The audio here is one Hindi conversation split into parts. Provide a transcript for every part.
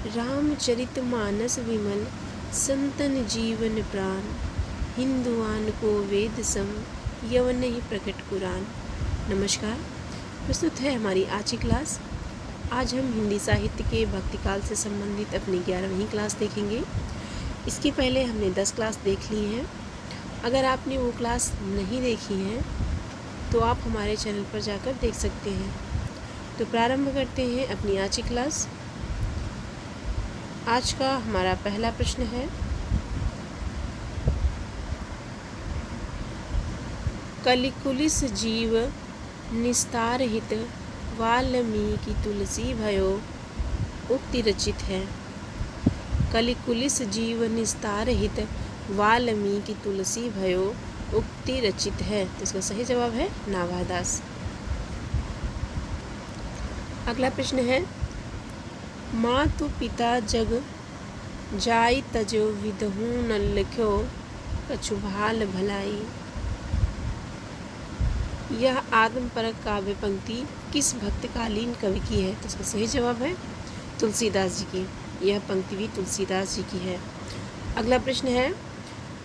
रामचरितमानस विमल संतन जीवन प्राण, हिंदुआन को वेद सम यवन ही प्रकट कुरान। नमस्कार, प्रस्तुत है हमारी आज की क्लास। आज हम हिंदी साहित्य के भक्तिकाल से संबंधित अपनी 11वीं क्लास देखेंगे। इसके पहले हमने 10 क्लास देख ली हैं। अगर आपने वो क्लास नहीं देखी हैं तो आप हमारे चैनल पर जाकर देख सकते हैं। तो प्रारंभ करते हैं अपनी आज की क्लास। आज का हमारा पहला प्रश्न है, कलिकुलिस जीव निस्तार हित, वाल्मीकि तुलसी भयो उक्ति रचित है। कलिकुलिस जीव निस्तार हित, वाल्मीकि तुलसी भयो उक्ति रचित है। तो इसका सही जवाब है नाभादास। अगला प्रश्न है, मातु पिता जग जाई तजो विदहु न लिख्यो, कछु भाल भलाई। यह आत्मपरक काव्य पंक्ति किस भक्तकालीन कवि की है? तो इसका सही जवाब है तुलसीदास जी की। यह पंक्ति भी तुलसीदास जी की है। अगला प्रश्न है,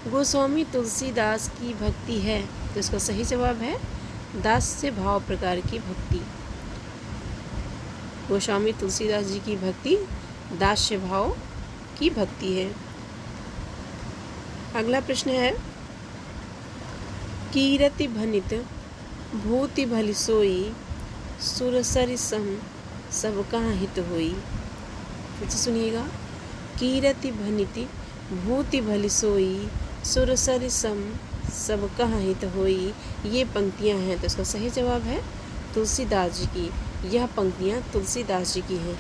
गोस्वामी तुलसीदास की भक्ति है। तो इसका सही जवाब है दास्य भाव प्रकार की भक्ति। गोस्वामी तुलसीदास जी की भक्ति दास्य भाव की भक्ति है। अगला प्रश्न है, कीरति भनित भूति भली सोई, सुरसरि सम सब कहाँ हित होई। फिर से सुनिएगा, कीरति भनिति भूति भली सोई, सुरसरि सम सब कहाँ हित होई। ये पंक्तियाँ हैं। तो इसका सही जवाब है तुलसीदास जी की। यह पंक्तियाँ तुलसीदास जी की हैं।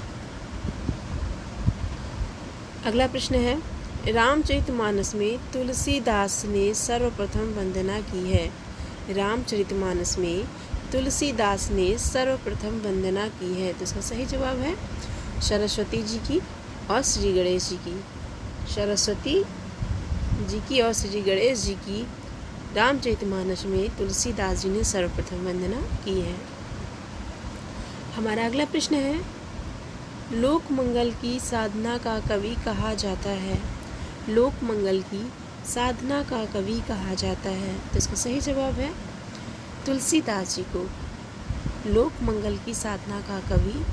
अगला प्रश्न है, रामचरितमानस में तुलसीदास ने सर्वप्रथम वंदना की है। रामचरितमानस में तुलसीदास ने सर्वप्रथम वंदना की है। तो इसका सही जवाब है सरस्वती जी की और श्री गणेश जी की। सरस्वती जी की और श्री गणेश जी की रामचरितमानस में तुलसीदास जी ने सर्वप्रथम वंदना की है। हमारा अगला प्रश्न है, लोक मंगल की साधना का कवि कहा जाता है। लोक मंगल की साधना का कवि कहा जाता है। तो इसका सही जवाब है तुलसीदास जी को। लोक मंगल की साधना का कवि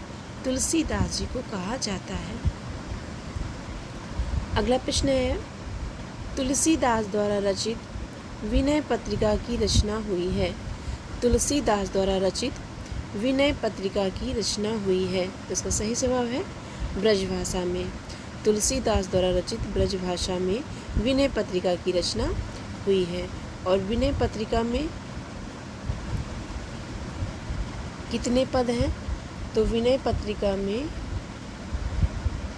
तुलसीदास जी को कहा जाता है। अगला प्रश्न है, तुलसीदास द्वारा रचित विनय पत्रिका की रचना हुई है। तुलसीदास द्वारा रचित विनय पत्रिका की रचना हुई है। तो इसका सही जवाब है ब्रजभाषा में। तुलसीदास द्वारा रचित ब्रजभाषा में विनय पत्रिका की रचना हुई है। और विनय पत्रिका में कितने पद हैं? तो विनय पत्रिका में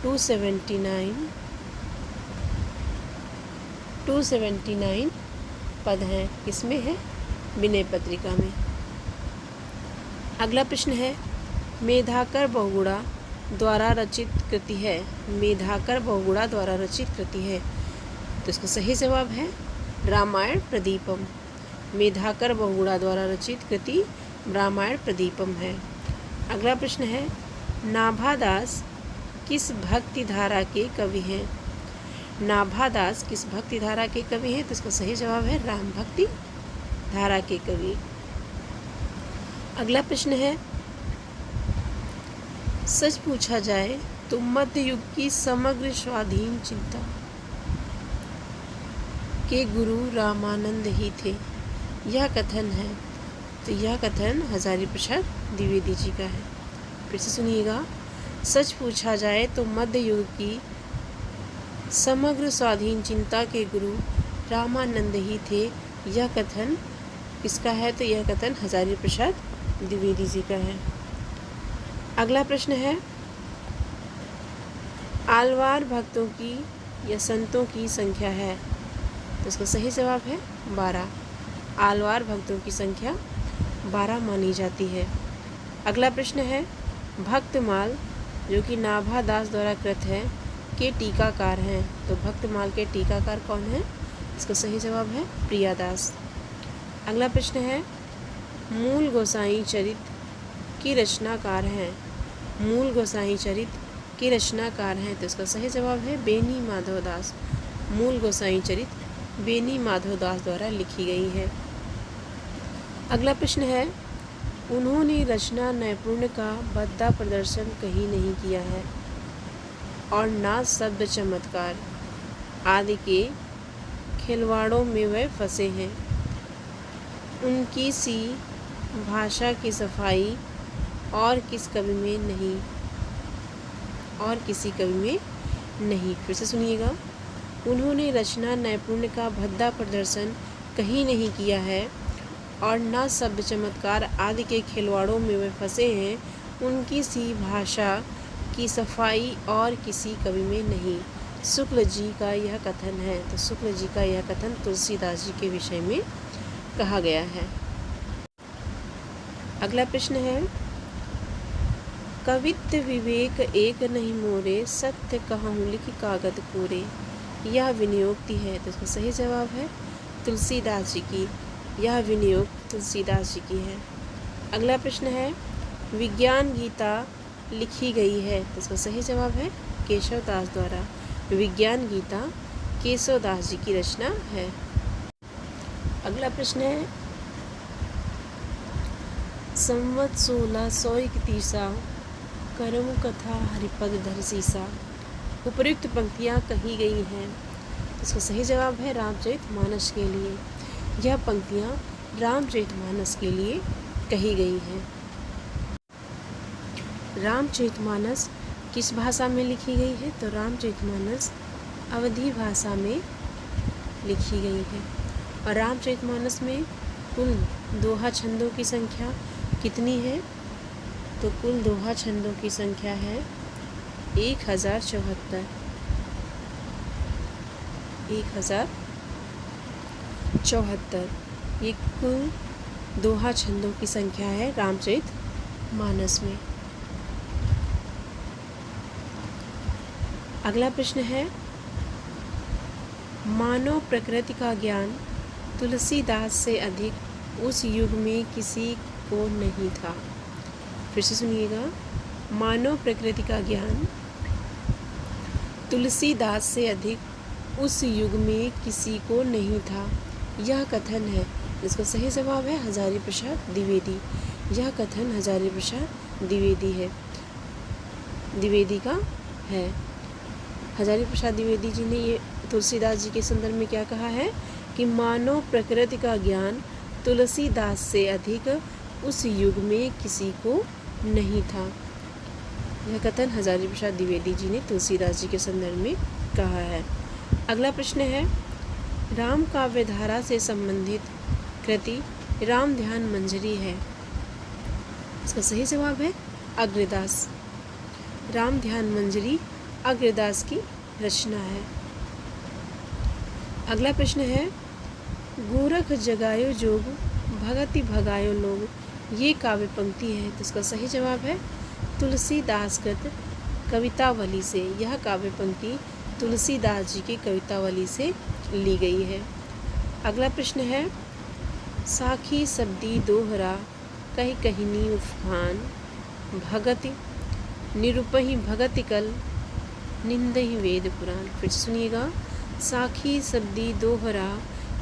279 पद हैं। किसमें है? विनय पत्रिका में। अगला प्रश्न है, मेधाकर बहुगुणा द्वारा रचित कृति है। मेधाकर बहुगुणा द्वारा रचित कृति है। तो इसका सही जवाब है रामायण प्रदीपम। मेधाकर बहुगुणा द्वारा रचित कृति रामायण प्रदीपम है। अगला प्रश्न है, नाभादास किस भक्ति धारा के कवि हैं? नाभादास किस भक्ति धारा के कवि हैं? तो इसका सही जवाब है राम भक्ति धारा के कवि। अगला प्रश्न है, सच पूछा जाए तो मध्य युग की समग्र स्वाधीन चिंता के गुरु रामानंद ही थे। यह कथन है। तो यह कथन हजारी प्रसाद द्विवेदी जी का है। फिर से सुनिएगा, सच पूछा जाए तो मध्य युग की समग्र स्वाधीन चिंता के गुरु रामानंद ही थे। यह कथन किसका है? तो यह कथन हजारी प्रसाद द्विवेदी जी का है। अगला प्रश्न है, आलवार भक्तों की या संतों की संख्या है। तो इसका सही जवाब है 12। आलवार भक्तों की संख्या 12 मानी जाती है। अगला प्रश्न है, भक्तमाल जो कि नाभादास द्वारा कृत है के टीकाकार हैं। तो भक्तमाल के टीकाकार कौन है? इसका सही जवाब है प्रियादास। अगला प्रश्न है, मूल गोसाई चरित की रचनाकार हैं। मूल गोसाई चरित के रचनाकार हैं? तो इसका सही जवाब है बेनी माधवदास। मूल गोसाई चरित बेनी माधवदास द्वारा लिखी गई है। अगला प्रश्न है, उन्होंने रचना नैपुण्य का भद्दा प्रदर्शन कहीं नहीं किया है और ना शब्द चमत्कार आदि के खिलवाड़ों में वह फंसे हैं। उनकी सी भाषा की सफाई और किस कवि में नहीं, और किसी कवि में नहीं। फिर से सुनिएगा, उन्होंने रचना नैपुण्य का भद्दा प्रदर्शन कहीं नहीं किया है और न शब्द चमत्कार आदि के खिलवाड़ों में वे फंसे हैं। उनकी सी भाषा की सफाई और किसी कवि में नहीं। शुक्ल जी का यह कथन है। तो शुक्ल जी का यह कथन तुलसीदास जी के विषय में कहा गया है। अगला प्रश्न है, कवित्व विवेक एक नहीं मोरे, सत्य कहूँ लिखि कागद कोरे। यह विनियोक्ति है। तो इसका सही जवाब है तुलसीदास जी की। यह विनियोग तुलसीदास जी की है। अगला प्रश्न है, विज्ञान गीता लिखी गई है। तो इसका सही जवाब है केशवदास द्वारा। विज्ञान गीता केशवदास जी की रचना है। अगला प्रश्न है, संवत 1631 करम कथा हरिपद धर सीसा। उपयुक्त पंक्तियाँ कही गई हैं। इसका सही जवाब है रामचरितमानस के लिए। यह पंक्तियाँ रामचरितमानस के लिए कही गई हैं। रामचरितमानस किस भाषा में लिखी गई है? तो रामचरितमानस अवधी भाषा में लिखी गई है। और रामचरितमानस में कुल दोहा छंदों की संख्या कितनी है? तो कुल दोहा छंदों की संख्या है 1074। 1074 ये कुल दोहा छंदों की संख्या है रामचरितमानस में। अगला प्रश्न है, मानव प्रकृति का ज्ञान तुलसीदास से अधिक उस युग में किसी को नहीं था। फिर से सुनिएगा, मानव प्रकृति का ज्ञान तुलसीदास से अधिक उस युग में किसी को नहीं था। यह कथन है। इसका सही जवाब है हजारी प्रसाद द्विवेदी। यह कथन हजारी प्रसाद द्विवेदी का है। हजारी प्रसाद द्विवेदी जी ने ये तुलसीदास जी के संदर्भ में क्या कहा है कि मानव प्रकृति का ज्ञान तुलसीदास से अधिक उस युग में किसी को नहीं था। यह कथन हजारी प्रसाद द्विवेदी जी ने तुलसीदास जी के संदर्भ में कहा है। अगला प्रश्न है, राम काव्य धारा से संबंधित कृति राम ध्यान मंजरी है। इसका सही जवाब है अग्रदास। राम ध्यान मंजरी अग्रदास की रचना है। अगला प्रश्न है, गोरख जगायो जोग भगति भगायो लोग। ये काव्य पंक्ति है। तो इसका सही जवाब है तुलसीदास कृत कवितावली से। यह काव्य पंक्ति तुलसीदास जी की कवितावली से ली गई है। अगला प्रश्न है, साखी शब्दी दोहरा कही कहिनी उफान भगति निरूपहि भगति कल निंदहि वेद पुराण। फिर सुनिएगा, साखी शब्दी दोहरा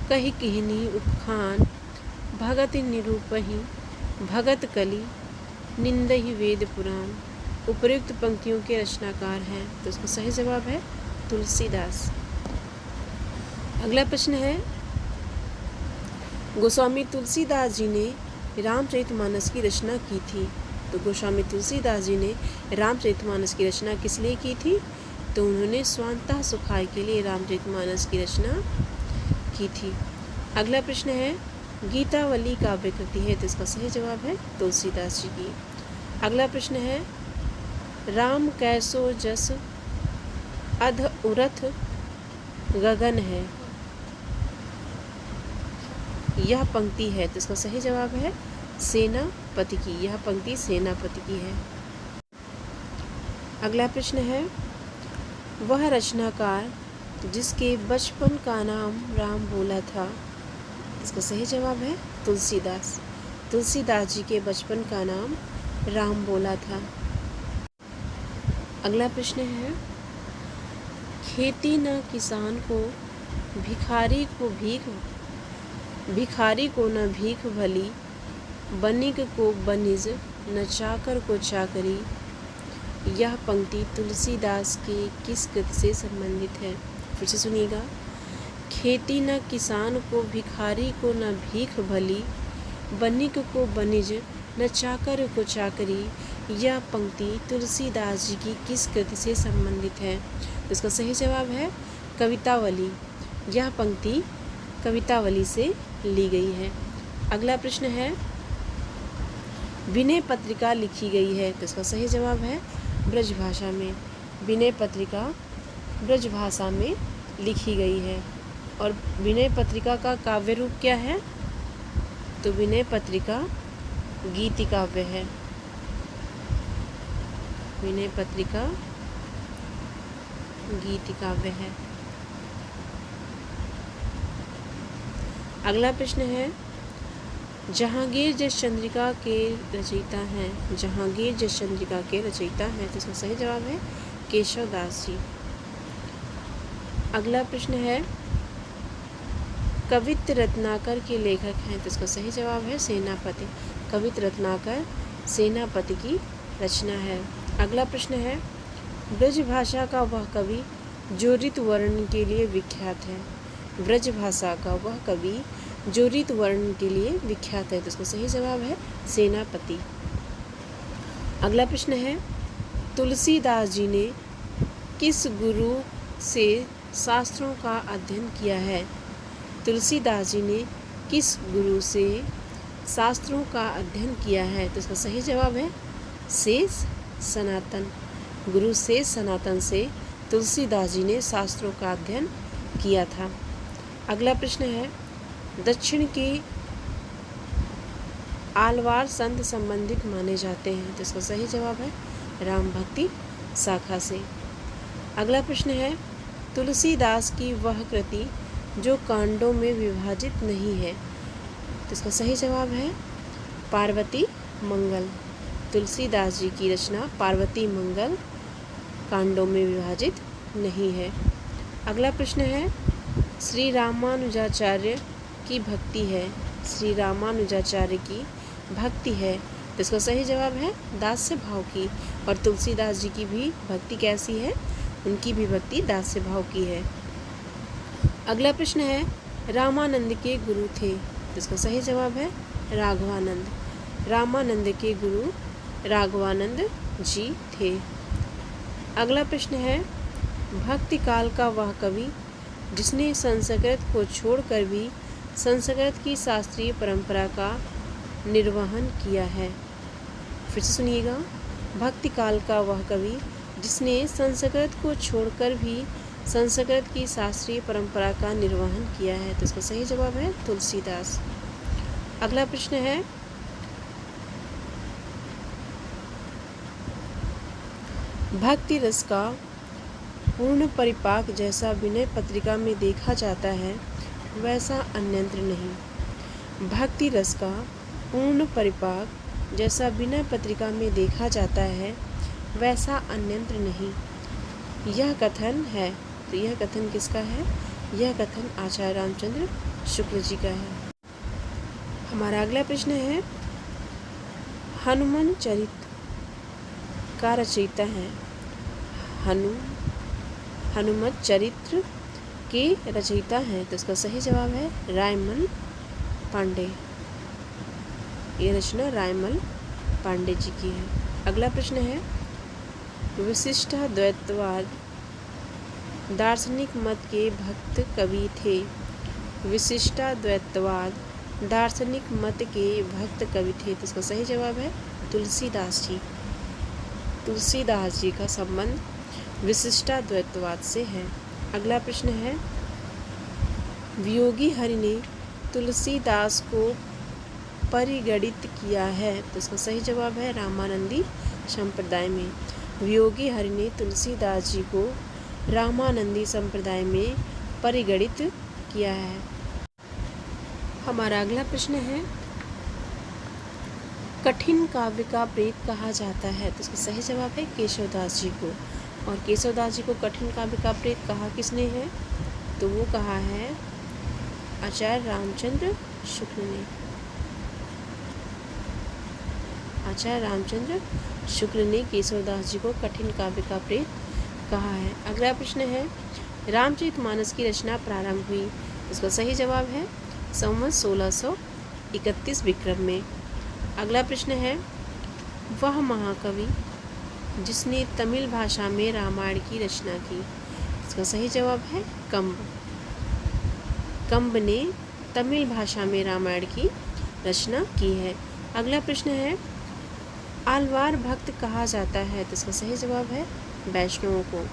कही कहनी उपखान भगत निरूपहि भगत कली निंदहि वेद पुराण। उपयुक्त पंक्तियों के रचनाकार हैं। तो इसका सही जवाब है तुलसीदास। अगला प्रश्न है, गोस्वामी तुलसीदास जी ने रामचरितमानस की रचना की थी। तो गोस्वामी तुलसीदास जी ने रामचरितमानस की रचना किस लिए की थी? तो उन्होंने स्वांतः सुखाय के लिए रामचरितमानस की रचना की थी। अगला प्रश्न है, गीतावली काव्य कृति है। तो इसका सही जवाब है तुलसीदास जी की। अगला प्रश्न है, राम कैसो जस अध उरथ गगन है। यह पंक्ति है। तो इसका सही जवाब है सेनापति की। यह पंक्ति सेनापति की है। अगला प्रश्न है, वह रचनाकार जिसके बचपन का नाम राम बोला था। इसका सही जवाब है तुलसीदास। तुलसीदास जी के बचपन का नाम राम बोला था। अगला प्रश्न है, खेती न किसान को, भिखारी को न भीख भली, बनिक को बनिज, न चाकर को चाकरी। यह पंक्ति तुलसीदास के किस कृति से संबंधित है? फिर से सुनिएगा। खेती न किसान को, भिखारी को न भीख भली, बनिक को बनिज, न चाकर को चाकरी। यह पंक्ति तुलसीदास जी की किस कृति से संबंधित है? तो इसका सही जवाब है कवितावली। यह पंक्ति कवितावली से ली गई है। अगला प्रश्न है, विनय पत्रिका लिखी गई है, तो इसका सही जवाब है ब्रजभाषा में। विनय पत्रिका ब्रजभाषा में लिखी गई है। और विनय पत्रिका का काव्य रूप क्या है? तो विनय पत्रिका गीति काव्य है। विनय पत्रिका गीति काव्य है। अगला प्रश्न है, जहांगीर जस चंद्रिका के रचयिता हैं। जहांगीर जस चंद्रिका के रचयिता हैं, तो इसका सही जवाब है केशव दास जी। अगला प्रश्न है, कवित्त रत्नाकर के लेखक हैं, तो इसका सही जवाब है सेनापति। कवित्त रत्नाकर सेनापति की रचना है। अगला प्रश्न है, ब्रजभाषा का वह कवि जो ऋतु वर्ण के लिए विख्यात है। ब्रजभाषा का वह कवि जो ऋतु वर्ण के लिए विख्यात है, तो इसका सही जवाब है सेनापति। अगला प्रश्न है, तुलसीदास जी ने किस गुरु से शास्त्रों का अध्ययन किया है? तुलसीदास जी ने किस गुरु से शास्त्रों का अध्ययन किया है? तो इसका सही जवाब है शेष सनातन। गुरु शेष सनातन से तुलसीदास जी ने शास्त्रों का अध्ययन किया था। अगला प्रश्न है, दक्षिण के आलवार संत संबंधित माने जाते हैं, तो इसका सही जवाब है राम भक्ति शाखा से। अगला प्रश्न है, तुलसीदास की वह कृति जो कांडों में विभाजित नहीं है, तो इसका सही जवाब है पार्वती मंगल। तुलसीदास जी की रचना पार्वती मंगल कांडों में विभाजित नहीं है। अगला प्रश्न है, श्री रामानुजाचार्य की भक्ति है। श्री रामानुजाचार्य की भक्ति है, तो इसका सही जवाब है दास्य भाव की। और तुलसीदास जी की भी भक्ति कैसी है? उनकी भी भक्ति दास्य भाव की है। अगला प्रश्न है, रामानंद के गुरु थे, तो इसका सही जवाब है राघवानंद। रामानंद के गुरु राघवानंद जी थे। अगला प्रश्न है, भक्ति काल का वह कवि जिसने संस्कृत को छोड़कर भी संस्कृत की शास्त्रीय परंपरा का निर्वहन किया है। फिर से सुनिएगा, भक्ति काल का वह कवि जिसने संस्कृत को छोड़कर भी संस्कृत की शास्त्रीय परंपरा का निर्वहन किया है, तो इसका सही जवाब है तुलसीदास। अगला प्रश्न है, भक्ति रस का पूर्ण परिपाक जैसा विनय पत्रिका में देखा जाता है वैसा अन्यत्र नहीं। भक्ति रस का पूर्ण परिपाक जैसा विनय पत्रिका में देखा जाता है वैसा अन्यत्र नहीं। यह कथन है, तो यह कथन किसका है? यह कथन आचार्य रामचंद्र शुक्ल जी का है। हमारा अगला प्रश्न है, हनुमान चरित का रचयिता है। हनुमत चरित्र के रचयिता हैं, तो इसका सही जवाब है रायमल पांडे। ये रचना रायमल पांडे जी की है। अगला प्रश्न है, विशिष्टाद्वैतवाद दार्शनिक मत के भक्त कवि थे। विशिष्टाद्वैतवाद दार्शनिक मत के भक्त कवि थे, तो इसका सही जवाब है तुलसीदास जी। तुलसीदास जी का संबंध विशिष्टाद्वैतवाद से है। अगला प्रश्न है, वियोगी हरि ने तुलसीदास को परिगणित किया है, तो इसका सही जवाब है रामानंदी संप्रदाय में। वियोगी हरि ने तुलसीदास जी को रामानंदी संप्रदाय में परिगणित किया है। हमारा अगला प्रश्न है, कठिन काव्य का प्रेत कहा जाता है, तो इसका सही जवाब है केशवदास जी को। और केशवदास जी को कठिन काव्य का प्रेत कहा किसने है? तो वो कहा है आचार्य रामचंद्र शुक्ल ने। आचार्य रामचंद्र शुक्ल ने केशवदास जी को कठिन काव्य का प्रेत कहा है। अगला प्रश्न है रामचरितमानस की रचना प्रारंभ हुई। इसका सही जवाब है संवत 1631 विक्रम में। अगला प्रश्न है वह महाकवि जिसने तमिल भाषा में रामायण की रचना की। इसका सही जवाब है कंब। कंब ने तमिल भाषा में रामायण की रचना की है। अगला प्रश्न है आलवार भक्त कहा जाता है। तो इसका सही जवाब है वैष्णवों को।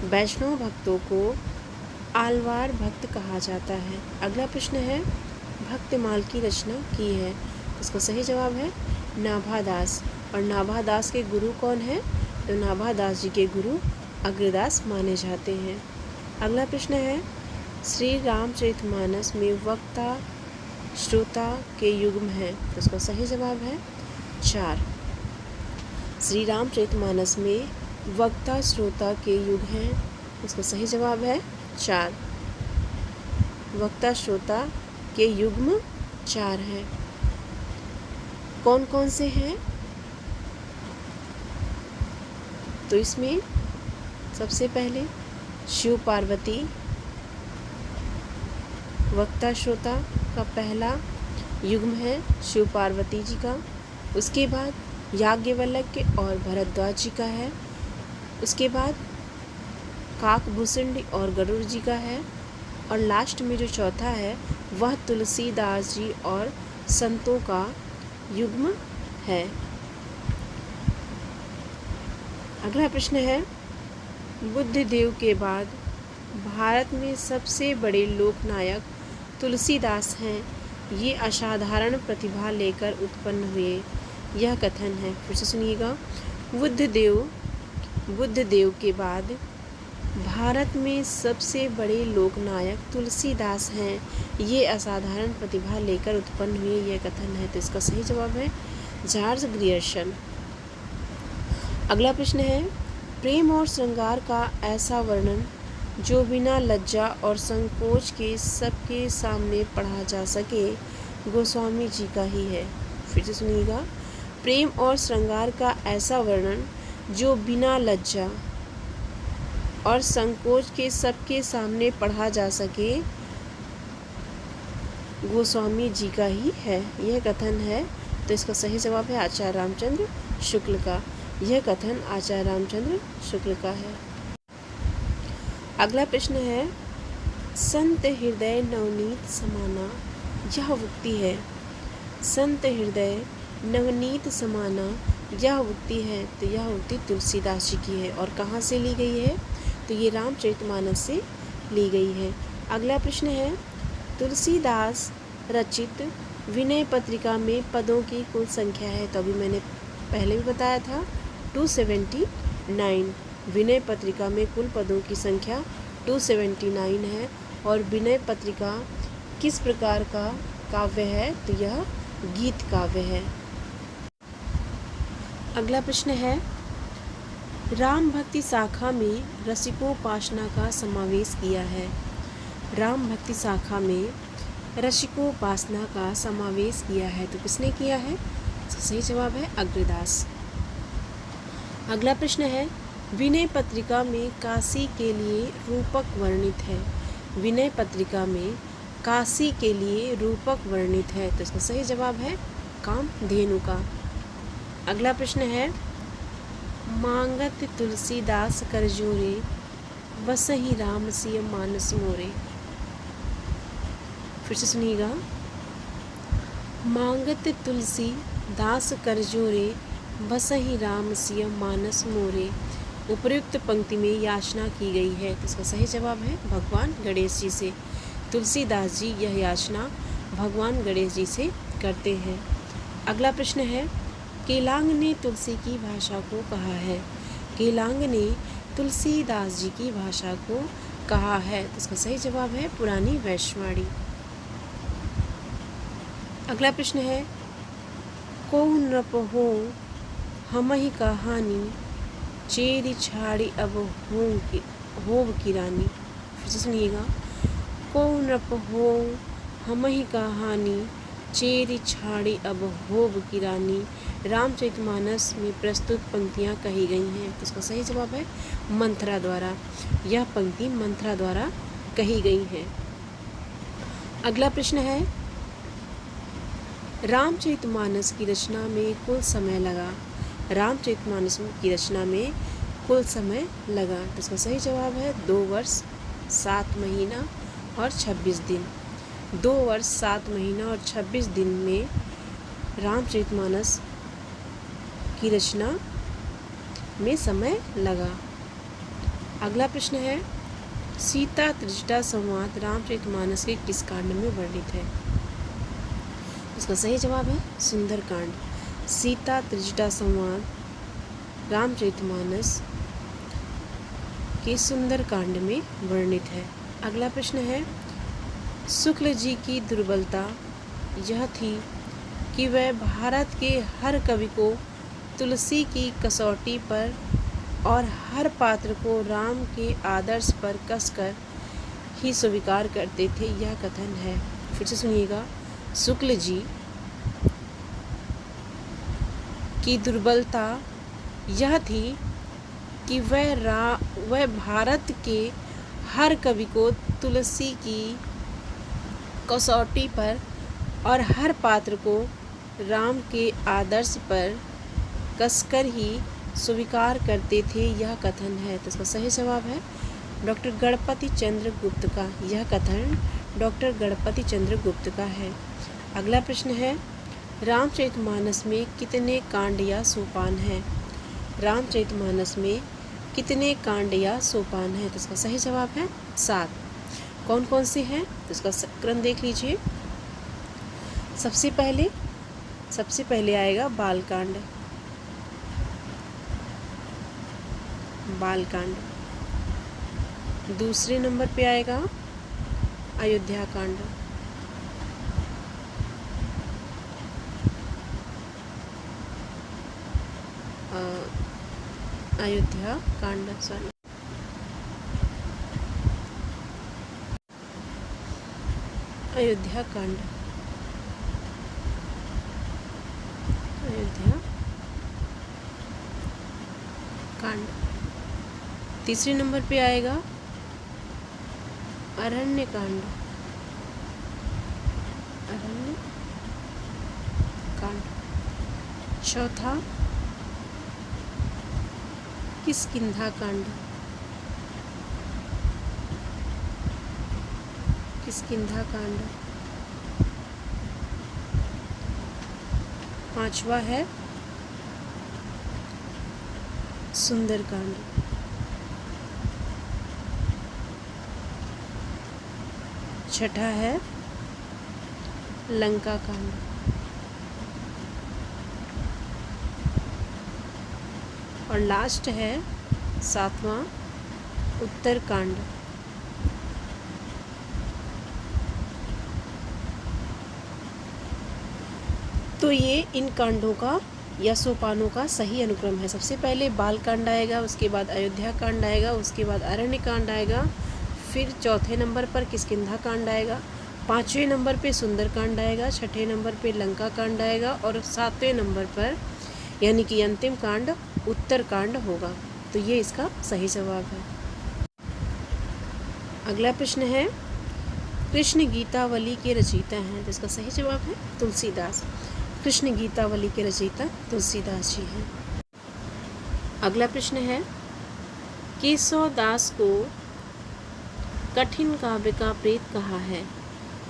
वैष्णव भक्तों को आलवार भक्त कहा जाता है। अगला प्रश्न है भक्तमाल की रचना की है। इसका सही जवाब है नाभादास। और नाभादास के गुरु कौन है? तो नाभादास जी के गुरु अग्रदास माने जाते हैं। अगला प्रश्न है श्री रामचरितमानस में वक्ता श्रोता के युग्म हैं। तो इसका सही जवाब है 4। श्री रामचरितमानस में वक्ता श्रोता के युग हैं। इसका सही जवाब है 4। वक्ता श्रोता के युग्म 4 हैं। कौन कौन से हैं? तो इसमें सबसे पहले शिव पार्वती वक्ता श्रोता का पहला युग्म है शिव पार्वती जी का। उसके बाद याज्ञवल्क्य और भरद्वाज जी का है। उसके बाद काकभूषुंडी और गरुड़ जी का है। और लास्ट में जो चौथा है वह तुलसीदास जी और संतों का युग्म है। अगला प्रश्न है बुद्ध देव के बाद भारत में सबसे बड़े लोकनायक तुलसीदास हैं। ये असाधारण प्रतिभा लेकर उत्पन्न हुए। यह कथन है। फिर से सुनिएगा बुद्ध देव के बाद भारत में सबसे बड़े लोकनायक तुलसीदास हैं। ये असाधारण प्रतिभा लेकर उत्पन्न हुए। यह कथन है। तो इसका सही जवाब है जॉर्ज ग्रियर्सन। अगला प्रश्न है प्रेम और श्रृंगार का ऐसा वर्णन जो बिना लज्जा और संकोच के सबके सामने पढ़ा जा सके गोस्वामी जी का ही है। फिर से सुनिएगा प्रेम और श्रृंगार का ऐसा वर्णन जो बिना लज्जा और संकोच के सबके सामने पढ़ा जा सके गोस्वामी जी का ही है। यह कथन है। तो इसका सही जवाब है आचार्य रामचंद्र शुक्ल का। यह कथन आचार्य रामचंद्र शुक्ल का है। अगला प्रश्न है संत हृदय नवनीत समाना। यह उक्ति है। संत हृदय नवनीत समाना यह उक्ति है। तो यह उक्ति तुलसीदास जी की है। और कहाँ से ली गई है? तो ये रामचरितमानस से ली गई है। अगला प्रश्न है तुलसीदास रचित विनय पत्रिका में पदों की कुल संख्या है। तो अभी मैंने पहले भी बताया था 279। विनय पत्रिका में कुल पदों की संख्या 279 है। और विनय पत्रिका किस प्रकार का काव्य है? तो यह गीत काव्य है। अगला प्रश्न है राम भक्ति शाखा में रसिकोपासना का समावेश किया है। राम भक्ति शाखा में रसिकोपासना का समावेश किया है। तो किसने किया है? सही जवाब है अग्रदास। अगला प्रश्न है विनय पत्रिका में काशी के लिए रूपक वर्णित है। विनय पत्रिका में काशी के लिए रूपक वर्णित है। तो इसका सही जवाब है कामधेनु का। अगला प्रश्न है मांगत तुलसीदास करजोरे बसहि राम सिय मानस मोरे। फिर से सुनिएगा मांगत तुलसीदास करजोरे बसहि राम सिय मानस मोरे। उपर्युक्त पंक्ति में याचना की गई है। तो इसका सही जवाब है भगवान गणेश जी से। तुलसीदास जी यह याचना भगवान गणेश जी से करते हैं। अगला प्रश्न है केलांग ने तुलसी की भाषा को कहा है। केलांग ने तुलसीदास जी की भाषा को कहा है। तो इसका सही जवाब है पुरानी वैश्यवाणी। अगला प्रश्न है को नृप हो हमहि कहानी चेरी छाड़ी अब होव की रानी। फिर से सुनिएगा। को नृप हो हमही कहानी, चेरी छाड़ी अब होव की रानी। रामचरितमानस में प्रस्तुत पंक्तियाँ कही गई हैं। तो इसका सही जवाब है मंथरा द्वारा। यह पंक्ति मंथरा द्वारा कही गई है। अगला प्रश्न है, रामचरितमानस की रचना में कुल समय लगा। रामचरितमानस की रचना में कुल समय लगा। तो इसका सही जवाब है 2 वर्ष 7 महीना और 26 दिन। 2 वर्ष 7 महीना और 26 दिन में रामचरितमानस की रचना में समय लगा। अगला प्रश्न है, सीता त्रिजटा संवाद रामचरितमानस के किस कांड में वर्णित है। इसका सही जवाब है सुंदरकांड। सीता त्रिजटा संवाद रामचरितमानस के सुंदरकांड में वर्णित है। अगला प्रश्न है, शुक्ल जी की दुर्बलता यह थी कि वह भारत के हर कवि को तुलसी की कसौटी पर और हर पात्र को राम के आदर्श पर कसकर ही स्वीकार करते थे। यह कथन है। फिर से सुनिएगा। शुक्ल जी की दुर्बलता यह थी कि वह भारत के हर कवि को तुलसी की कसौटी पर और हर पात्र को राम के आदर्श पर कसकर ही स्वीकार करते थे। यह कथन है। तो इसका सही जवाब है डॉक्टर गणपति चंद्र गुप्त का। यह कथन डॉक्टर गणपति चंद्र गुप्त का है। अगला प्रश्न है, रामचरितमानस में कितने कांड या सोपान हैं। रामचरितमानस में कितने कांड या सोपान हैं। तो इसका सही जवाब है 7। कौन कौन से हैं तो इसका क्रम देख लीजिए। सबसे पहले आएगा बालकांड। दूसरे नंबर पे आएगा अयोध्या कांड। अयोध्या कांड। तीसरे नंबर पे आएगा अरण्य कांड। चौथा किष्किंधा कांड। पांचवा है सुंदरकांड। छठा है लंका कांड। और लास्ट है 7वां उत्तरकांड। तो ये इन कांडों का या सोपानों का सही अनुक्रम है। सबसे पहले बालकांड आएगा, उसके बाद अयोध्या कांड आएगा, उसके बाद अरण्य कांड आएगा, फिर चौथे नंबर पर किष्किंधा कांड आएगा, 5वें नंबर पे सुंदरकांड आएगा, 6ठे नंबर पे लंका कांड आएगा और 7वें नंबर पर यानी कि अंतिम कांड उत्तरकांड होगा। तो ये इसका सही जवाब है। अगला प्रश्न है, कृष्ण गीतावली के रचयिता हैं। तो इसका सही जवाब है तुलसीदास। कृष्ण गीतावली के रचयिता तुलसीदास जी हैं। अगला प्रश्न है, केशवदास को कठिन काव्य का प्रेत कहा है।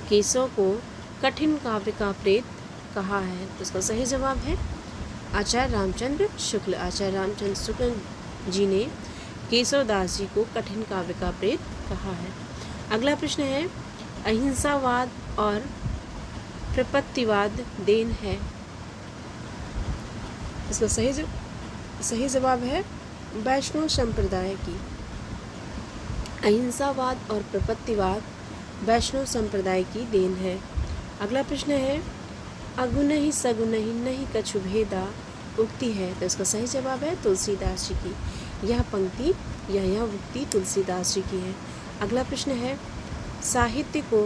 केशव को कठिन काव्य का प्रेत कहा है। तो इसका सही जवाब है आचार्य रामचंद्र शुक्ल। आचार्य रामचंद्र शुक्ल जी ने केशवदास जी को कठिन काव्य का प्रेत कहा है। अगला प्रश्न है, अहिंसावाद और प्रपत्तिवाद देन है। इसका सही जवाब है वैष्णव संप्रदाय की। अहिंसावाद और प्रपत्तिवाद वैष्णव संप्रदाय की देन है। अगला प्रश्न है, अगुनहि सगुनहि नहीं कछु भेदा उक्ति है। तो इसका सही जवाब है तुलसीदास जी की। यह पंक्ति यह उक्ति तुलसीदास जी की है। अगला प्रश्न है, साहित्य को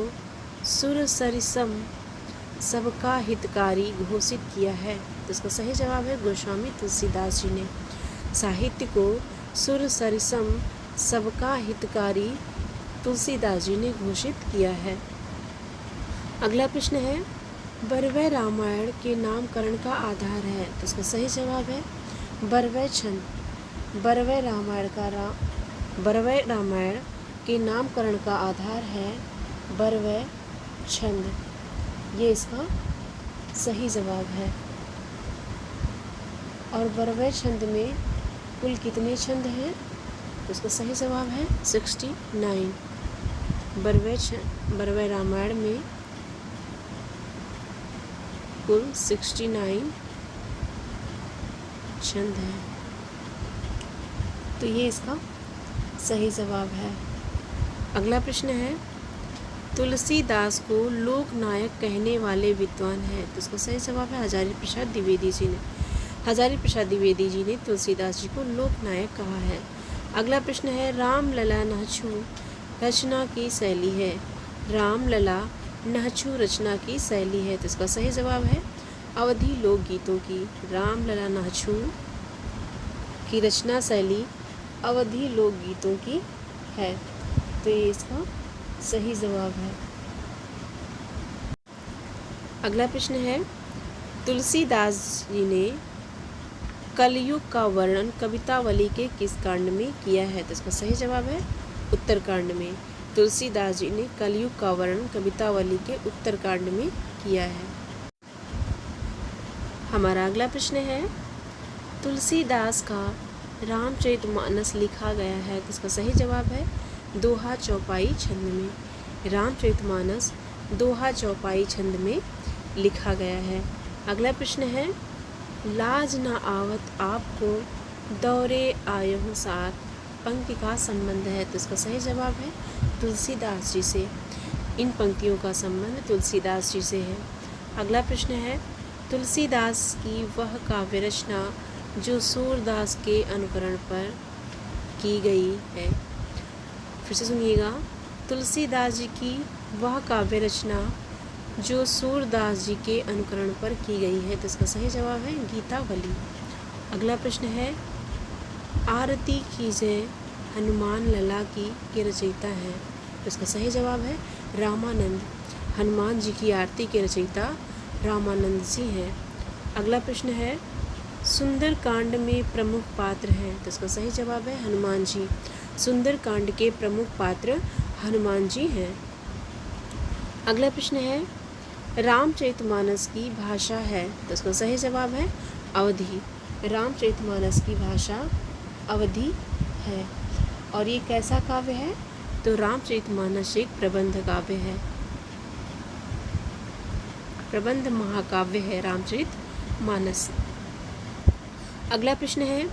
सुर सरिसम सबका हितकारी घोषित किया है। तो इसका सही जवाब है गोस्वामी तुलसीदास जी ने। साहित्य को सुर सरिसम सबका हितकारी तुलसीदास जी ने घोषित किया है। अगला प्रश्न है, बरवै रामायण के नामकरण का आधार है। तो इसका सही जवाब है बरवै छंद। बरवै रामायण के नामकरण का आधार है बरवै छंद। ये इसका सही जवाब है। और बरवै छंद में कुल कितने छंद हैं? तो इसका सही जवाब है 69। बरवै रामायण में कुल 69 छंद हैं। तो ये इसका सही जवाब है। अगला प्रश्न है, तुलसीदास को लोकनायक कहने वाले विद्वान हैं। तो इसका सही जवाब है हजारी प्रसाद द्विवेदी जी ने। हजारी प्रसाद द्विवेदी जी ने तुलसीदास जी को लोकनायक कहा है। अगला प्रश्न है, रामलला नहछू रचना की शैली है। रामलला नहछू रचना की शैली है। तो इसका सही जवाब है अवधी लोकगीतों की। रामलला नहछू की रचना शैली अवधी लोकगीतों की है। तो ये इसका सही जवाब है। अगला प्रश्न है, तुलसीदास जी ने कलयुग का वर्णन कवितावली के किस कांड में किया है? तो इसका सही जवाब है उत्तरकांड में। तुलसीदास जी ने कलयुग का वर्णन कवितावली के उत्तरकांड में किया है। हमारा अगला प्रश्न है, तुलसीदास का रामचरितमानस लिखा गया है। तो इसका सही जवाब है दोहा चौपाई छंद में। रामचरितमानस दोहा चौपाई छंद में लिखा गया है। अगला प्रश्न है, लाज न आवत आपको दौरे आयहु साथ पंक्ति का संबंध है। तो इसका सही जवाब है तुलसीदास जी से। इन पंक्तियों का संबंध तुलसीदास जी से है। अगला प्रश्न है, तुलसीदास की वह काव्य रचना जो सूरदास के अनुकरण पर की गई है। फिर से सुनिएगा, तुलसीदास जी की वह काव्य रचना जो सूरदास जी के अनुकरण पर की गई है। तो इसका सही जवाब है गीतावली। अगला प्रश्न है, आरती कीजय हनुमान लला की के रचयिता हैं। तो इसका सही जवाब है रामानंद। हनुमान जी की आरती के रचयिता रामानंद जी हैं। अगला प्रश्न है, सुंदर कांड में प्रमुख पात्र हैं। तो इसका सही जवाब है हनुमान जी। सुंदर कांड के प्रमुख पात्र हनुमान जी हैं। अगला प्रश्न है, रामचरितमानस की भाषा है। तो इसका सही जवाब है अवधी। रामचरितमानस की भाषा अवधी है। और ये कैसा काव्य है? तो रामचरितमानस एक प्रबंध काव्य है, प्रबंध महाकाव्य है रामचरितमानस। अगला प्रश्न है,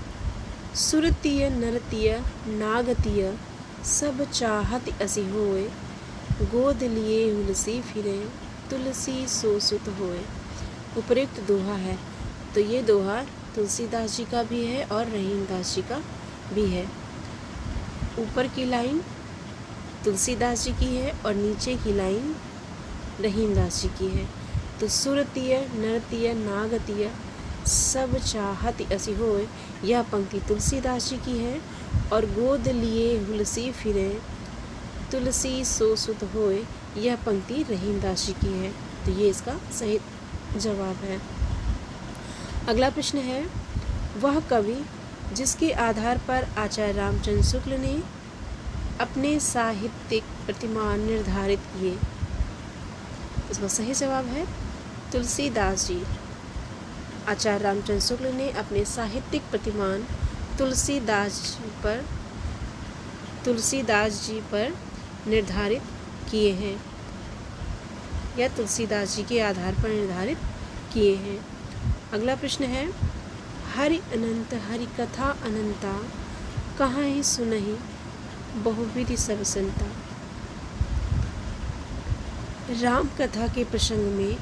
सुरतीय नरतीय नागतीय सब चाहत असी होए, गोद लिए हुलसी फिरे तुलसी सो सुत होए। उपयुक्त दोहा है। तो ये दोहा तुलसीदास जी का भी है और रहीमदास जी का भी है। ऊपर की लाइन तुलसीदास जी की है और नीचे की लाइन रहीमदास जी की है। तो सुरतीय नरतीय नागतीय सब चाहत असी होए, यह पंक्ति तुलसीदास जी की है। और गोद लिए हुलसी फिरे तुलसी सो सुत होए, यह पंक्ति रहीमदास जी की है। तो ये इसका सही जवाब है। अगला प्रश्न है, वह कवि जिसके आधार पर आचार्य रामचंद्र शुक्ल ने अपने साहित्यिक प्रतिमान निर्धारित किए। इसका सही जवाब है तुलसीदास जी। आचार्य रामचंद्र शुक्ल ने अपने साहित्यिक प्रतिमान तुलसीदास जी पर निर्धारित किए हैं या तुलसीदास जी के आधार पर निर्धारित किए हैं। अगला प्रश्न है, हरि अनंत हरि कथा अनंता कहाँ ही सुनहि बहुविधि सब संता। राम कथा के प्रसंग में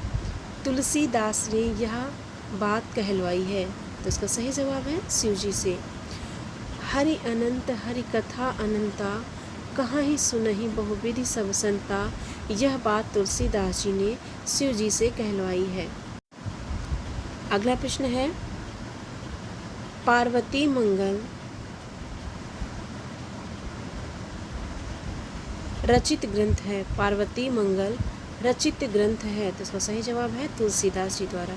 तुलसीदास ने यह बात कहलवाई है। तो इसका सही जवाब है शिव जी से। हरि अनंत हरि कथा अनंता, कहाँ ही सुनहि बहुविधि सब संता। यह बात तुलसीदास जी ने शिव जी से कहलवाई है। अगला प्रश्न है पार्वती मंगल रचित ग्रंथ है। पार्वती मंगल रचित ग्रंथ है, तो इसका सही जवाब है तुलसीदास जी द्वारा।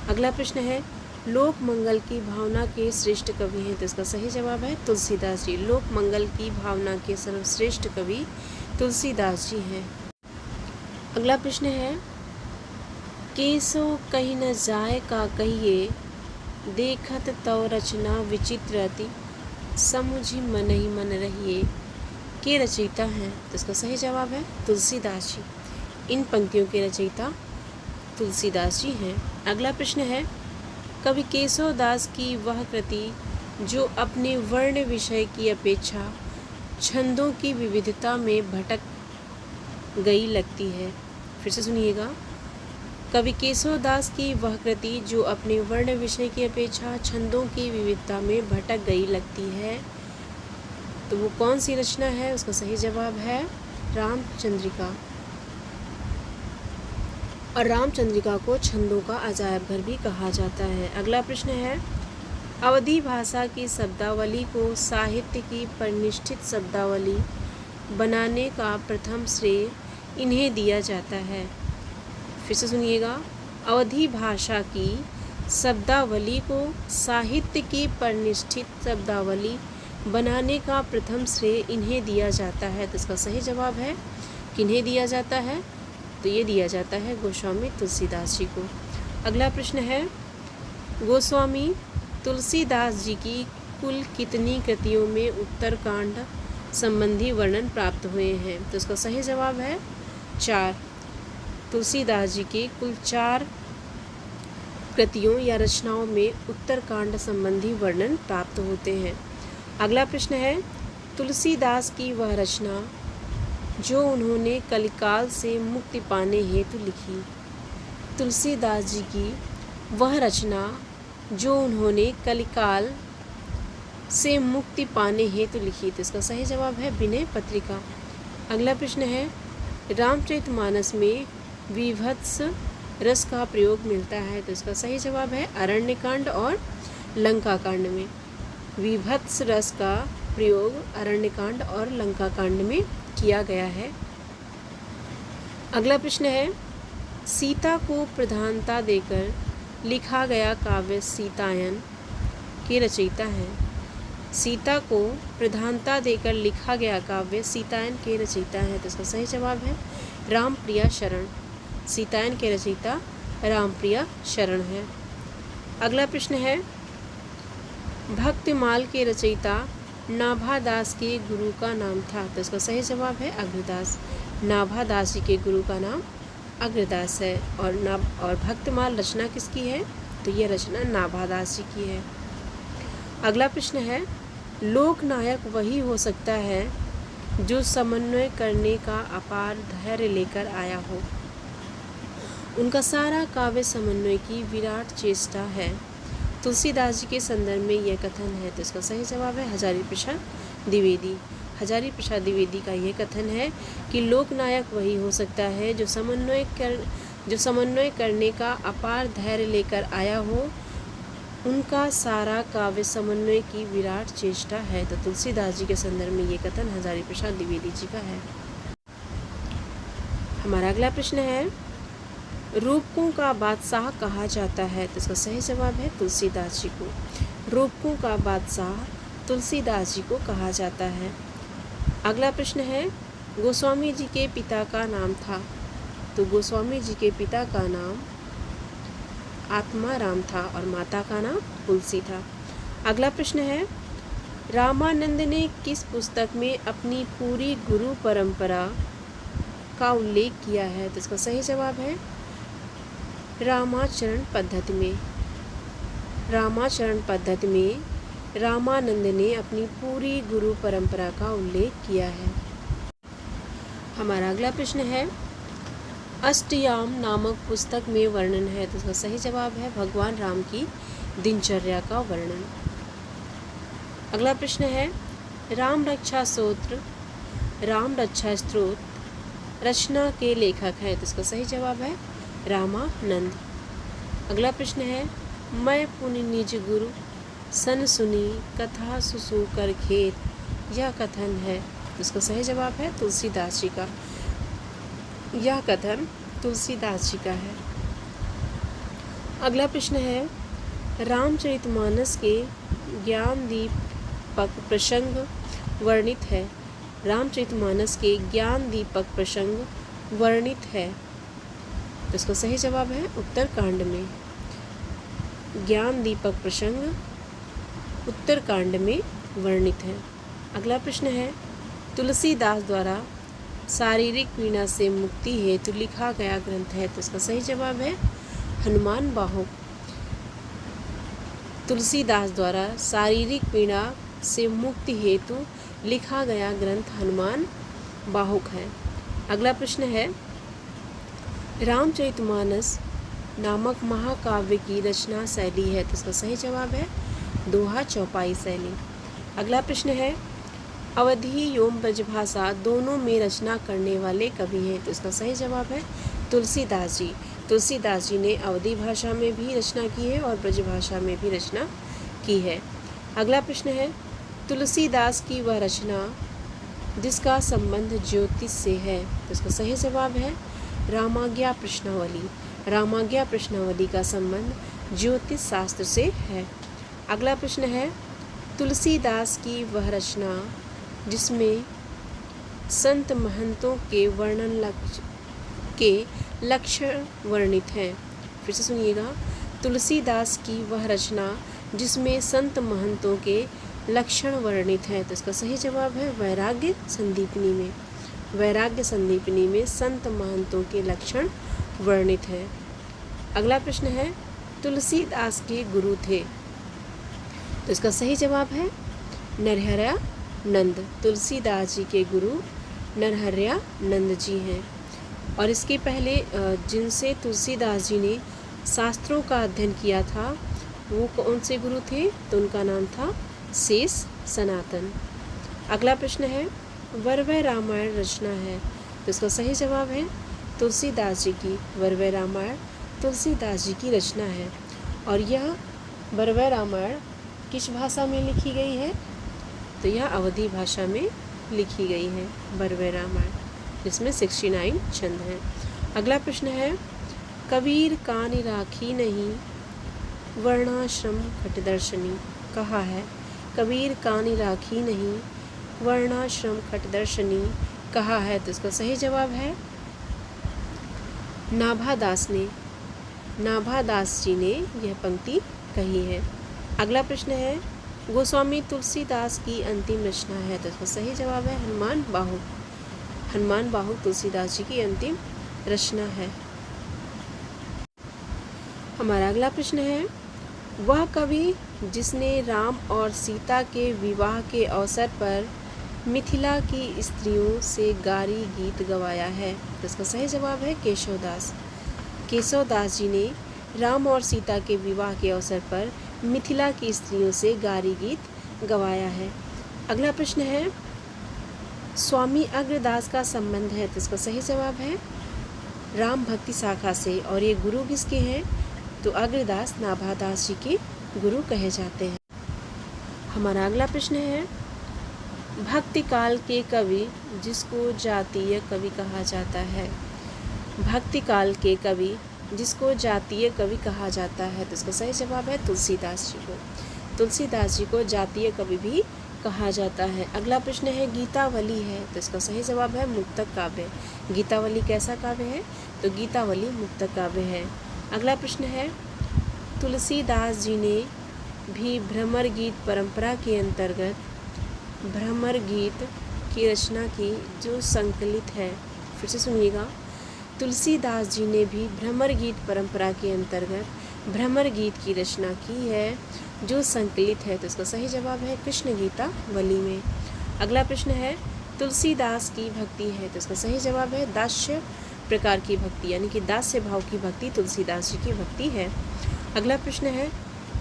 अगला प्रश्न है लोक मंगल की भावना के श्रेष्ठ कवि हैं, तो इसका सही जवाब है तुलसीदास जी। लोक मंगल की भावना के सर्वश्रेष्ठ कवि तुलसीदास जी हैं। अगला प्रश्न है केसो कही न जाए का कहिए, देखत तव रचना विचित्र अति, समुझी मन ही मन रहिए। के रचयिता हैं, तो इसका सही जवाब है तुलसीदास जी। इन पंक्तियों के रचयिता तुलसीदास जी हैं। अगला प्रश्न है कवि केशव दास की वह कृति जो अपने वर्ण विषय की अपेक्षा छंदों की विविधता में भटक गई लगती है। फिर से सुनिएगा, कवि केशव दास की वह कृति जो अपने वर्ण विषय की अपेक्षा छंदों की विविधता में भटक गई लगती है, तो वो कौन सी रचना है? उसका सही जवाब है रामचंद्रिका। और रामचंद्रिका को छंदों का अजायब घर भी कहा जाता है। अगला प्रश्न है अवधी भाषा की शब्दावली को साहित्य की परिनिष्ठित शब्दावली बनाने का प्रथम श्रेय इन्हें दिया जाता है। फिर से सुनिएगा, अवधी भाषा की शब्दावली को साहित्य की परिनिष्ठित शब्दावली बनाने का प्रथम श्रेय इन्हें दिया जाता है, तो इसका सही जवाब है किन्हें दिया जाता है? तो ये दिया जाता है गोस्वामी तुलसीदास जी को। अगला प्रश्न है गोस्वामी तुलसीदास जी की कुल कितनी कृतियों में उत्तरकांड संबंधी वर्णन प्राप्त हुए हैं? तो इसका सही जवाब है 4। तुलसीदास जी के कुल 4 कृतियों या रचनाओं में उत्तरकांड संबंधी वर्णन प्राप्त होते हैं। अगला प्रश्न है तुलसीदास की वह रचना जो उन्होंने कलिकाल से मुक्ति पाने हेतु लिखी। तुलसीदास जी की वह रचना जो उन्होंने कलिकाल से मुक्ति पाने हेतु लिखी, तो इसका सही जवाब है विनय पत्रिका। अगला प्रश्न है रामचरितमानस में विभत्स रस का प्रयोग मिलता है, तो इसका सही जवाब है अरण्यकांड और लंका कांड में। विभत्स रस का प्रयोग अरण्यकांड और लंका कांड में किया गया है। अगला प्रश्न है सीता को प्रधानता देकर लिखा गया काव्य सीतायन के रचयिता हैं। सीता को प्रधानता देकर लिखा गया काव्य सीतायन के रचयिता हैं, तो इसका सही जवाब है रामप्रिया शरण। सीतायन के रचयिता रामप्रिया शरण है। अगला प्रश्न है भक्तिमाल के रचयिता नाभादास के गुरु का नाम था, तो इसका सही जवाब है अग्रदास। नाभादास जी के गुरु का नाम अग्रदास है। और भक्तिमाल रचना किसकी है? तो ये रचना नाभादास जी की है। अगला प्रश्न है लोकनायक वही हो सकता है जो समन्वय करने का अपार धैर्य लेकर आया हो। उनका सारा काव्य समन्वय की विराट चेष्टा है। तुलसीदास जी के संदर्भ में यह कथन है, तो इसका सही जवाब है हजारी प्रसाद द्विवेदी। हजारी प्रसाद द्विवेदी का यह कथन है कि लोकनायक वही हो सकता है जो समन्वय करने का अपार धैर्य लेकर आया हो। उनका सारा काव्य समन्वय की विराट चेष्टा है। तो तुलसीदास जी के संदर्भ में ये कथन हजारी प्रसाद द्विवेदी जी का है। हमारा अगला प्रश्न है रूपकों का बादशाह कहा जाता है, तो इसका सही जवाब है तुलसीदास जी को। रूपकों का बादशाह तुलसीदास जी को कहा जाता है। अगला प्रश्न है गोस्वामी जी के पिता का नाम था, तो गोस्वामी जी के पिता का नाम आत्माराम था और माता का नाम तुलसी था। अगला प्रश्न है रामानंद ने किस पुस्तक में अपनी पूरी गुरु परंपरा का उल्लेख किया है, तो इसका सही जवाब है रामाचरण पद्धति में। रामाचरण पद्धति में रामानंद ने अपनी पूरी गुरु परंपरा का उल्लेख किया है। हमारा अगला प्रश्न है अष्टयाम नामक पुस्तक में वर्णन है, तो इसका सही जवाब है भगवान राम की दिनचर्या का वर्णन। अगला प्रश्न है राम रक्षा स्तोत्र, राम रक्षा स्तोत्र रचना के लेखक हैं, तो इसका सही जवाब है रामानंद। अगला प्रश्न है मैं पुनि निज गुरु सन सुनी कथा सुसु कर खेत, यह कथन है, तो इसका सही जवाब है तुलसीदास जी का। यह कथन तुलसीदास जी का है। अगला प्रश्न है रामचरितमानस के ज्ञान दीपक प्रसंग वर्णित है, रामचरितमानस के ज्ञान दीपक प्रसंग वर्णित है, तो इसका सही जवाब है उत्तरकांड में। ज्ञान दीपक प्रसंग उत्तरकांड में वर्णित है। अगला प्रश्न है तुलसीदास द्वारा शारीरिक पीड़ा से मुक्ति हेतु लिखा गया ग्रंथ है, तो इसका सही जवाब है हनुमान बाहुक। तुलसीदास द्वारा शारीरिक पीड़ा से मुक्ति हेतु लिखा गया ग्रंथ हनुमान बाहुक है। अगला प्रश्न है रामचरितमानस नामक महाकाव्य की रचना शैली है, तो इसका सही जवाब है दोहा चौपाई शैली। अगला प्रश्न है अवधी एवं ब्रजभाषा दोनों में रचना करने वाले कवि हैं, तो इसका सही जवाब है तुलसीदास जी। तुलसीदास जी ने अवधी भाषा में भी रचना की है और ब्रजभाषा में भी रचना की है। अगला प्रश्न है तुलसीदास की वह रचना जिसका संबंध ज्योतिष से है, तो इसका सही जवाब है रामाज्ञा प्रश्नावली। रामाज्ञा प्रश्नावली का संबंध ज्योतिष शास्त्र से है। अगला प्रश्न है तुलसीदास की वह रचना जिसमें संत महंतों के वर्णन के लक्षण वर्णित हैं, फिर से सुनिएगा, तुलसीदास की वह रचना जिसमें संत महंतों के लक्षण वर्णित हैं, तो इसका सही जवाब है वैराग्य संदीपनी में। वैराग्य संदीपनी में संत महंतों के लक्षण वर्णित हैं। अगला प्रश्न है तुलसीदास के गुरु थे, तो इसका सही जवाब है नरहरयानंद। तुलसीदास जी के गुरु नरहरयानंद जी हैं। और इसके पहले जिनसे तुलसीदास जी ने शास्त्रों का अध्ययन किया था वो कौन से गुरु थे, तो उनका नाम था शेष सनातन। अगला प्रश्न है वरवै रामायण रचना है, तो इसका सही जवाब है तुलसीदास जी की। वरवै रामायण तुलसीदास जी की रचना है। और यह वरवै रामायण किस भाषा में लिखी गई है, तो यह अवधी भाषा में लिखी गई है वरवै रामायण, जिसमें 69 छंद हैं। अगला प्रश्न है कबीर कानि राखी नहीं वर्णाश्रम खटदर्शनी, कहा है कबीर कानि राखी नहीं वर्णाश्रम खटदर्शनी कहा है, तो इसका सही जवाब है नाभादास ने। नाभादास जी ने यह पंक्ति कही है। अगला प्रश्न है गोस्वामी तुलसीदास की अंतिम रचना है, तो इसका सही जवाब है हनुमान बाहुक। हनुमान बाहुक तुलसीदास जी की अंतिम रचना है। हमारा अगला प्रश्न है वह कवि जिसने राम और सीता के विवाह के अवसर पर मिथिला की स्त्रियों से गारी गीत गवाया है, तो इसका सही जवाब है केशवदास। केशवदास जी ने राम और सीता के विवाह के अवसर पर मिथिला की स्त्रियों से गारी गीत गवाया है। अगला प्रश्न है स्वामी अग्रदास का संबंध है, तो इसका सही जवाब है राम भक्ति शाखा से। और ये गुरु किसके हैं, तो अग्रदास नाभादास जी के गुरु कहे जाते हैं। हमारा अगला प्रश्न है भक्ति काल के कवि जिसको जातीय कवि कहा जाता है। भक्ति काल के कवि जिसको जातीय कवि कहा जाता है, तो इसका सही जवाब है तुलसीदास जी को। तुलसीदास जी को जातीय कवि भी कहा जाता है। अगला प्रश्न है गीतावली है, तो इसका सही जवाब है मुक्तक काव्य। गीतावली कैसा काव्य है, तो गीतावली मुक्तक काव्य है। अगला प्रश्न है तुलसीदास जी ने भी भ्रमर गीत परंपरा के अंतर्गत भ्रमर गीत की रचना की जो संकलित है, फिर से सुनिएगा, तुलसीदास जी ने भी भ्रमर गीत परंपरा के अंतर्गत भ्रमर गीत की रचना की है जो संकलित है, तो इसका सही जवाब है कृष्ण गीतावली में। अगला प्रश्न है तुलसीदास की भक्ति है, तो इसका सही जवाब है दास्य प्रकार की भक्ति, यानी कि दास्य भाव की भक्ति तुलसीदास जी की भक्ति है। अगला प्रश्न है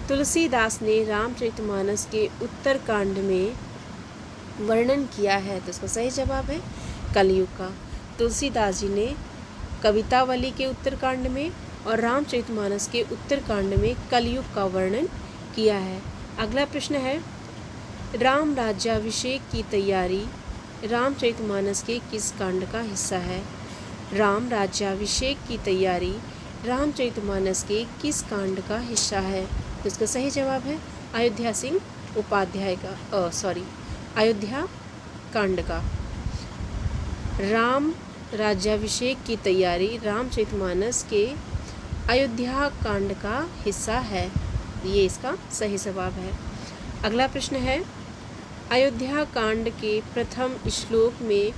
तुलसीदास ने रामचरितमानस के उत्तरकांड में वर्णन किया है? तो इसका सही जवाब है कलयुग का। तुलसीदास जी ने कवितावली के उत्तरकांड में और रामचरितमानस के उत्तरकांड में कलयुग का वर्णन किया है। अगला प्रश्न है, राम राज्याभिषेक की तैयारी रामचरितमानस के किस कांड का हिस्सा है? राम राज्याभिषेक की तैयारी रामचरितमानस के किस कांड का हिस्सा है? तो इसका सही जवाब है अयोध्या सिंह उपाध्याय का अयोध्या कांड का। राम राज्याभिषेक की तैयारी रामचरितमानस के अयोध्या कांड का हिस्सा है, ये इसका सही जवाब है। अगला प्रश्न है, अयोध्या कांड के प्रथम श्लोक में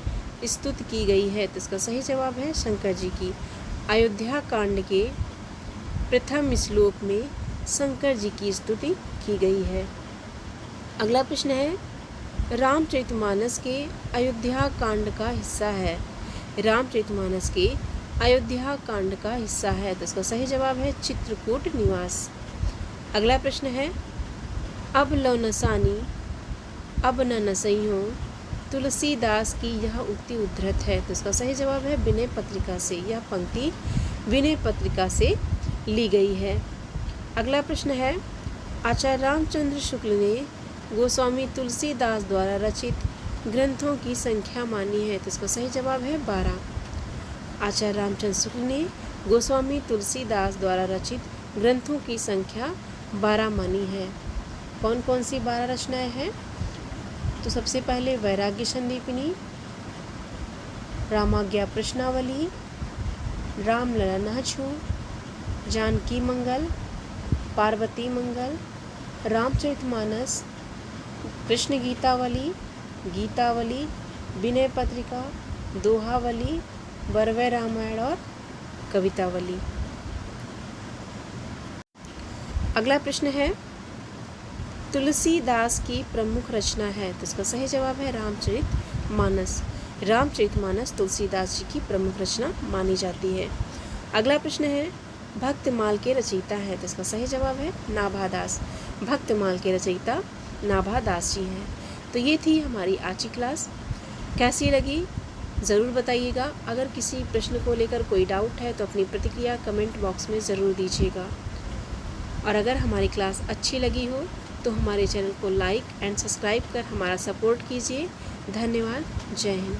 स्तुति की गई है? तो इसका सही जवाब है शंकर जी की। अयोध्या कांड के प्रथम श्लोक में शंकर जी की स्तुति की गई है। अगला प्रश्न है, रामचरितमानस के अयोध्या कांड का हिस्सा है? रामचरितमानस के अयोध्या कांड का हिस्सा है, तो इसका सही जवाब है चित्रकूट निवास। अगला प्रश्न है, अब लो नसानी अब न नसइयों तुलसीदास की यह उक्ति उद्धृत है? तो इसका सही जवाब है विनय पत्रिका से। यह पंक्ति विनय पत्रिका से ली गई है। अगला प्रश्न है, आचार्य रामचंद्र शुक्ल ने गोस्वामी तुलसीदास द्वारा रचित ग्रंथों की संख्या मानी है? तो इसका सही जवाब है 12। आचार्य रामचंद्र शुक्ल ने गोस्वामी तुलसीदास द्वारा रचित ग्रंथों की संख्या 12 मानी है। कौन कौन सी 12 रचनाएं हैं? तो सबसे पहले वैराग्य संदीपिनी, रामाज्ञा प्रश्नावली, रामलला नाचू, जानकी मंगल, पार्वती मंगल, रामचरितमानस, कृष्ण गीतावली, गीतावली, विनय पत्रिका, दोहावली, बरवै रामायण और कवितावली। अगला प्रश्न है, तुलसीदास की प्रमुख रचना है? तो इसका सही जवाब है रामचरितमानस। रामचरितमानस तुलसीदास जी की प्रमुख रचना मानी जाती है। अगला प्रश्न है, भक्तमाल के रचयिता है? तो इसका सही जवाब है नाभादास। भक्तमाल के रचयिता नाभादास जी हैं। तो ये थी हमारी आज की क्लास। कैसी लगी ज़रूर बताइएगा। अगर किसी प्रश्न को लेकर कोई डाउट है तो अपनी प्रतिक्रिया कमेंट बॉक्स में ज़रूर दीजिएगा। और अगर हमारी क्लास अच्छी लगी हो तो हमारे चैनल को लाइक एंड सब्सक्राइब कर हमारा सपोर्ट कीजिए। धन्यवाद। जय हिंद।